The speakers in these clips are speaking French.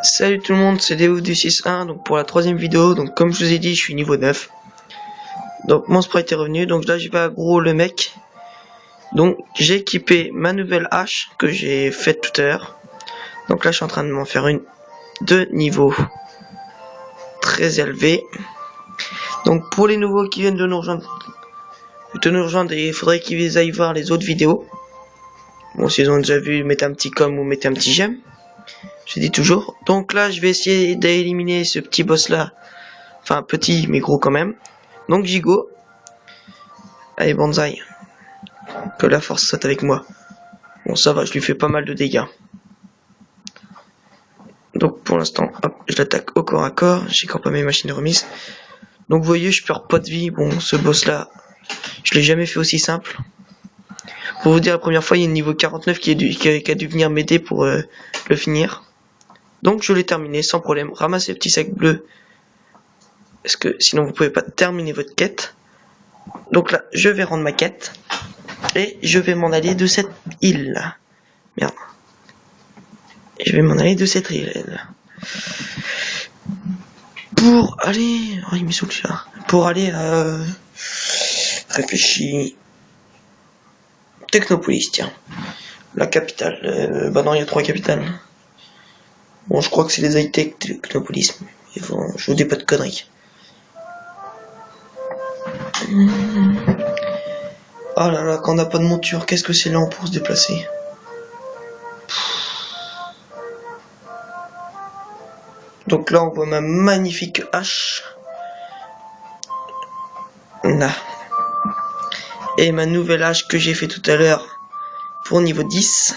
Salut tout le monde, c'est Déo du 6.1, donc pour la troisième vidéo. Donc comme je vous ai dit, je suis niveau 9. Donc mon sprite est revenu, donc là je vais aggro le mec. Donc j'ai équipé ma nouvelle hache que j'ai faite tout à l'heure. Donc là je suis en train de m'en faire une de niveau très élevé. Donc pour les nouveaux qui viennent de nous rejoindre, il faudrait qu'ils aillent voir les autres vidéos. Bon, s'ils ont déjà vu, mettez un petit com ou mettez un petit j'aime. Je dis toujours. Donc là, je vais essayer d'éliminer ce petit boss là. Enfin, petit, mais gros quand même. Donc j'y go. Allez, Banzai. Que la force soit avec moi. Bon, ça va, je lui fais pas mal de dégâts. Donc pour l'instant, hop, je l'attaque au corps à corps. J'ai encore pas mes machines de remise. Donc vous voyez, je perds pas de vie. Bon, ce boss là, je l'ai jamais fait aussi simple. Pour vous dire, la première fois, il y a une niveau 49 qui a dû venir m'aider pour le finir. Donc je l'ai terminé sans problème. Ramassez le petit sac bleu. Parce que sinon vous pouvez pas terminer votre quête. Donc là, je vais rendre ma quête. Et je vais m'en aller de cette île. Merde. Je vais m'en aller de cette île. Pour aller... Oh, il m'est sous le chat. Pour aller à... Réfléchis. Technopolis, tiens. La capitale. Bah non, il y a 3 capitales. Bon, je crois que c'est les high-tech Technopolis. Je vous dis pas de conneries. Oh là là, quand on n'a pas de monture, qu'est-ce que c'est lent pour se déplacer. Donc là, on voit ma magnifique hache. Là. Et ma nouvelle hache que j'ai fait tout à l'heure pour niveau 10.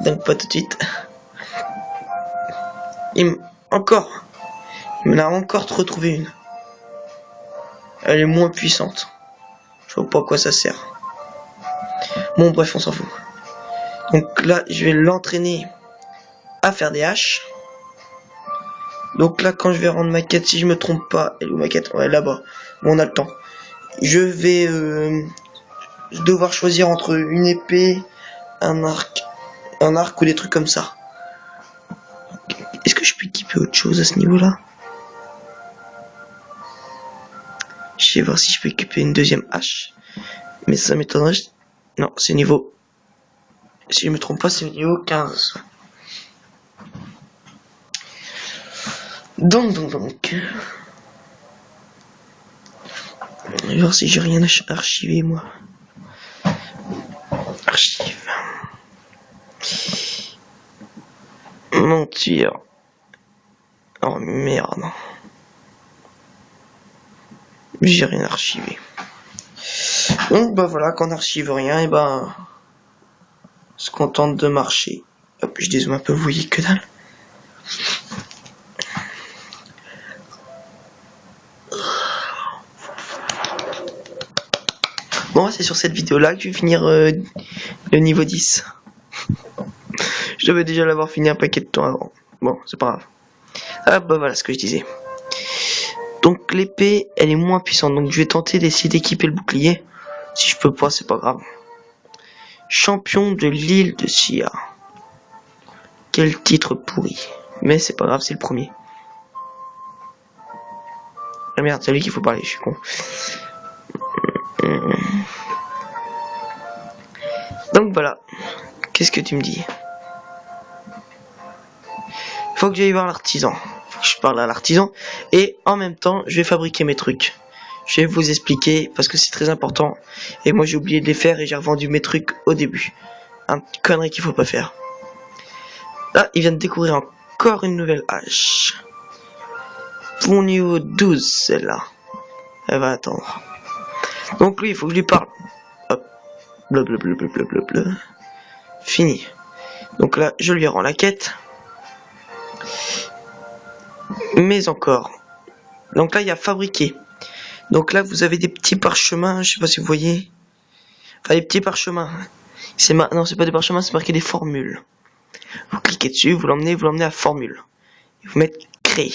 Donc pas tout de suite. Il m'en a encore retrouvé une. Elle est moins puissante. Je vois pas à quoi ça sert. Bon bref, on s'en fout. Donc là, je vais l'entraîner à faire des haches. Donc là, quand je vais rendre ma quête, si je me trompe pas, elle est où ma quête? Ouais, là-bas. Bon, on a le temps. Je vais devoir choisir entre une épée, un arc ou des trucs comme ça. Est-ce que je peux équiper autre chose à ce niveau-là? Je vais voir si je peux équiper une deuxième hache. Mais ça m'étonnerait. Non, c'est niveau... Si je me trompe pas, c'est niveau 15. Donc. Je vais voir si j'ai rien archivé, moi. Archive. Monture. Oh merde. J'ai rien archivé. Donc bah voilà, quand on n'archive rien, et ben on se contente de marcher. Hop, je dézoome un peu, vous voyez que dalle. Bon, c'est sur cette vidéo là que je vais finir le niveau 10. Je devais déjà l'avoir fini un paquet de temps avant. Bon, c'est pas grave. Ah bah voilà ce que je disais. Donc l'épée, elle est moins puissante. Donc je vais tenter d'essayer d'équiper le bouclier. Si je peux pas, c'est pas grave. Champion de l'île de Sia. Quel titre pourri. Mais c'est pas grave, c'est le premier. Ah merde, c'est lui qu'il faut parler, je suis con. Donc voilà. Qu'est-ce que tu me dis? Faut que j'aille voir l'artisan. Faut que je parle à l'artisan. Et en même temps, je vais fabriquer mes trucs. Je vais vous expliquer parce que c'est très important. Et moi j'ai oublié de les faire et j'ai revendu mes trucs au début. Un petit connerie qu'il faut pas faire. Là, il vient de découvrir encore une nouvelle hache. Pour niveau 12, celle-là. Elle va attendre. Donc lui, il faut que je lui parle. Hop. Blablabla. Fini. Donc là, je lui rends la quête. Mais encore. Donc là, il y a fabriquer. Donc là, vous avez des petits parchemins. Je sais pas si vous voyez. Enfin, des petits parchemins. Non, c'est pas des parchemins, c'est marqué des formules. Vous cliquez dessus, vous l'emmenez à formule. Et vous mettez créer.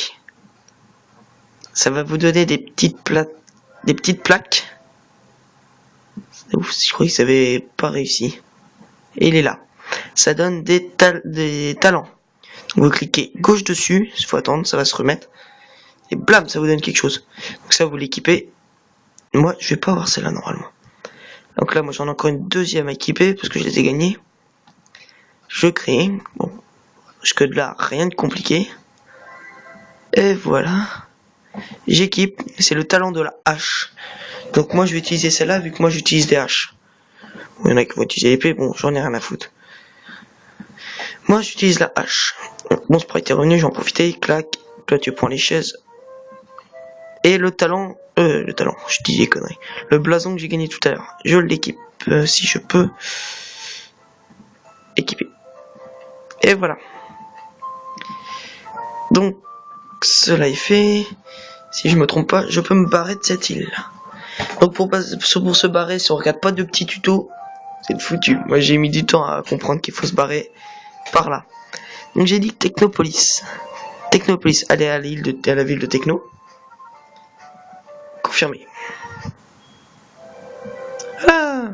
Ça va vous donner des petites plaques. Ouf, je croyais que ça avait pas réussi. Et il est là. Ça donne des talents. Vous cliquez gauche dessus, il faut attendre, ça va se remettre. Et blam, ça vous donne quelque chose. Donc ça, vous l'équipez. Moi, je vais pas avoir celle-là normalement. Donc là, moi j'en ai encore une deuxième à équiper parce que je les ai gagnés. Je crée. Bon, jusque là, rien de compliqué. Et voilà. J'équipe. C'est le talent de la hache. Donc moi, je vais utiliser celle-là vu que moi j'utilise des haches. Il y en a qui vont utiliser l'épée. Bon, j'en ai rien à foutre. Moi, j'utilise la hache. Mon sprite est revenu, j'en profite. Clac. Toi, tu prends les chaises. Et le talent, je dis des conneries. Le blason que j'ai gagné tout à l'heure, je l'équipe si je peux. Équiper. Et voilà. Donc, cela est fait. Si je me trompe pas, je peux me barrer de cette île. Donc pour se barrer, si on regarde pas de petits tutos, c'est foutu. Moi j'ai mis du temps à comprendre qu'il faut se barrer par là. Donc j'ai dit Technopolis. Technopolis, allez à la ville de Techno. Confirmé. Voilà.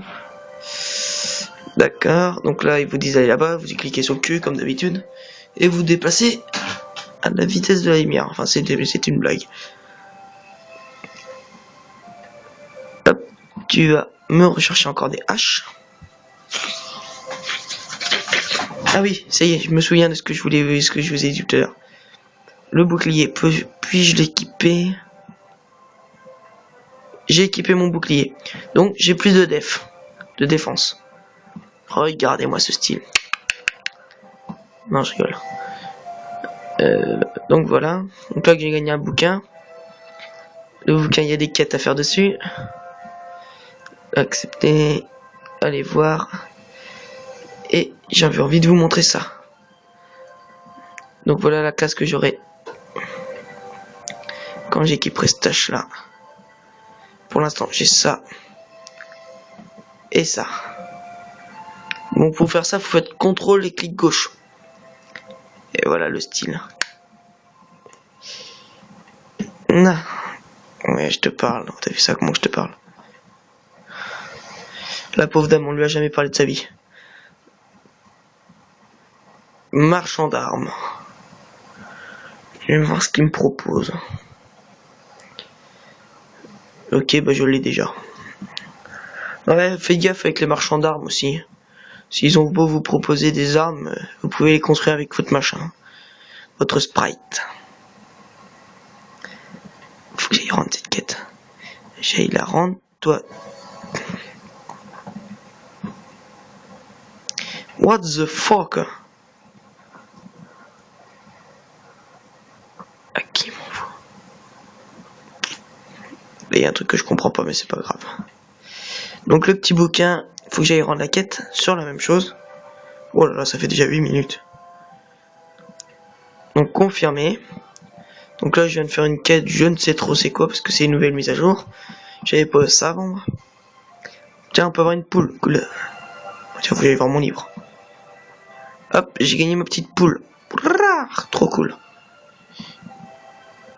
D'accord, donc là ils vous disent aller là-bas, vous y cliquez sur le cul comme d'habitude, et vous déplacez à la vitesse de la lumière. Enfin c'est une blague. Hop, tu vas me rechercher encore des haches. Ah oui, ça y est, je me souviens de ce que je vous ai dit tout à l'heure. Le bouclier, puis-je l'équiper? J'ai équipé mon bouclier. Donc j'ai plus de défense. Regardez-moi ce style. Non, je rigole. Donc voilà. Donc là que j'ai gagné un bouquin. Le bouquin, il y a des quêtes à faire dessus. Accepter. Allez voir. Et j'avais envie de vous montrer ça. Donc voilà la classe que j'aurai quand j'équiperai cette tâche là. Pour l'instant j'ai ça et ça. Bon, pour faire ça, vous faites CTRL et clic gauche. Et voilà le style. Ah. Ouais, je te parle. T'as vu ça, comment je te parle? La pauvre dame, on lui a jamais parlé de sa vie. Marchand d'armes. Je vais voir ce qu'il me propose. Ok, bah je l'ai déjà. Ouais, faites gaffe avec les marchands d'armes aussi. S'ils ont beau vous proposer des armes, vous pouvez les construire avec votre machin. Votre sprite. Faut que j'aille rendre cette quête. J'aille la rendre, toi. What the fuck? À qui m'envoie? Là, il y a un truc que je comprends pas, mais c'est pas grave. Donc le petit bouquin, faut que j'aille rendre la quête sur la même chose. Oh là là, ça fait déjà 8 minutes. Donc confirmé. Donc là je viens de faire une quête, je ne sais trop c'est quoi, parce que c'est une nouvelle mise à jour. J'avais pas ça à vendre. Tiens, on peut avoir une poule. Cool. Tiens, faut que j'aille voir mon livre. Hop, j'ai gagné ma petite poule. Trop cool.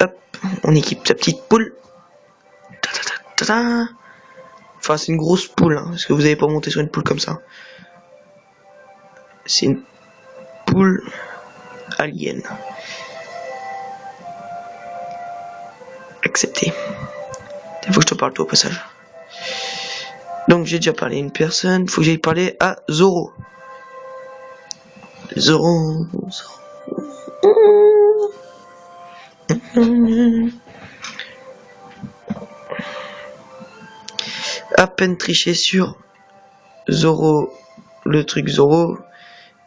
Hop, on équipe sa petite poule. Enfin, c'est une grosse poule, hein, parce que vous n'avez pas monté sur une poule comme ça. C'est une poule alien. Accepté. Il faut que je te parle toi au passage. Donc j'ai déjà parlé à une personne, faut que j'aille parler à Zoro. Zoro. À peine triché sur Zoro, le truc Zoro,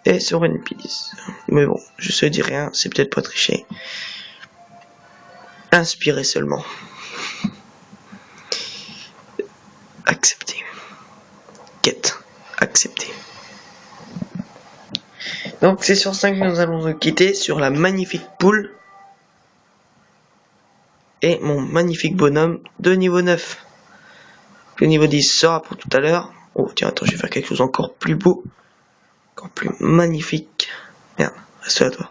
et sur One Piece. Mais bon, je te dis rien, c'est peut-être pas triché. Inspiré seulement. Accepté. Quête. Accepté. Donc c'est sur 5 que nous allons nous quitter sur la magnifique poule. Et mon magnifique bonhomme de niveau 9. Le niveau 10 sera pour tout à l'heure. Oh tiens, attends, je vais faire quelque chose encore plus beau. Encore plus magnifique. Merde, reste là toi.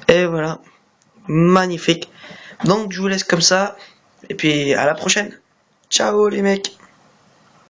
Et voilà. Magnifique. Donc je vous laisse comme ça. Et puis à la prochaine. Ciao les mecs.